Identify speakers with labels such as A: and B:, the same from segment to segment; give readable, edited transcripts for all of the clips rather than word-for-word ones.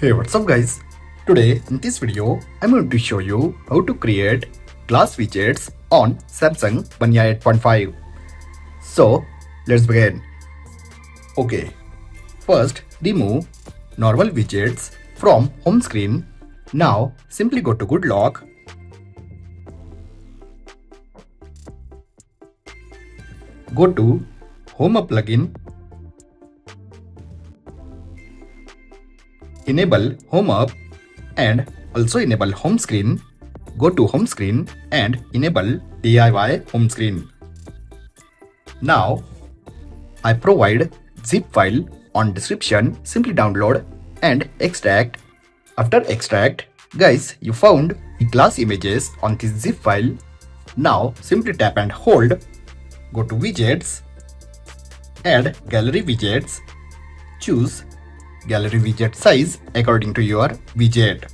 A: Hey, what's up guys? Today in this video I'm going to show you how to create glass widgets on Samsung One 8.5. So let's begin. Okay, first remove normal widgets from home screen. Now simply go to Good Lock. Go to Home plugin. Enable Home Up and also enable home screen. Go to home screen and enable DIY home screen. Now I provide zip file on description. Simply download and extract. After extract, guys, you found the glass images on this zip file. Now simply tap and hold. Go to widgets, add gallery widgets, choose gallery widget size according to your widget.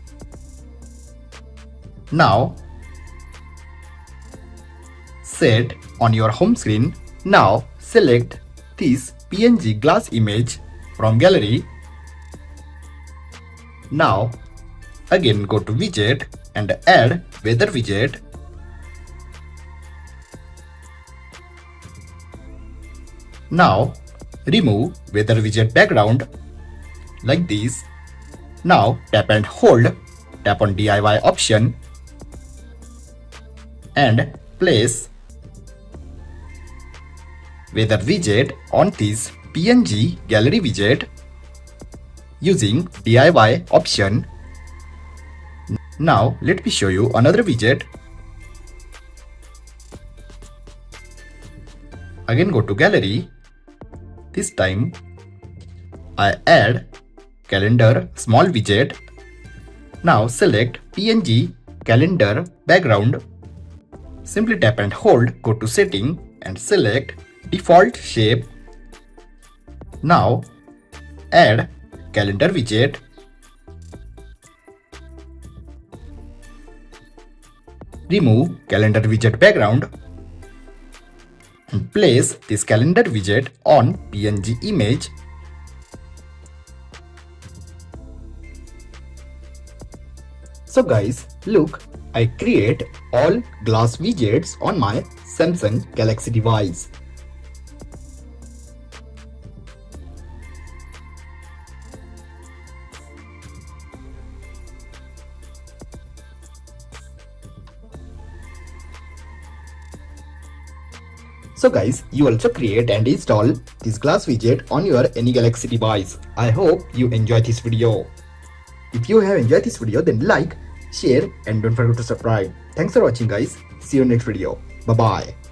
A: Now set on your home screen. Now select this PNG glass image from gallery. Now again go to widget and add weather widget. Now remove weather widget background like this. Now tap and hold, tap on DIY option and place weather widget on this PNG gallery widget using DIY option. Now let me show you another widget. Again go to gallery. This time I add calendar small widget. Now select PNG calendar background. Simply tap and hold, go to setting and select default shape. Now add calendar widget. Remove calendar widget background and place this calendar widget on PNG image. So guys, look, I create all glass widgets on my Samsung Galaxy device. So guys, you also create and install this glass widget on your any Galaxy device. I hope you enjoy this video. If you have enjoyed this video, then like, share and don't forget to subscribe. Thanks for watching guys. See you in next video. Bye bye.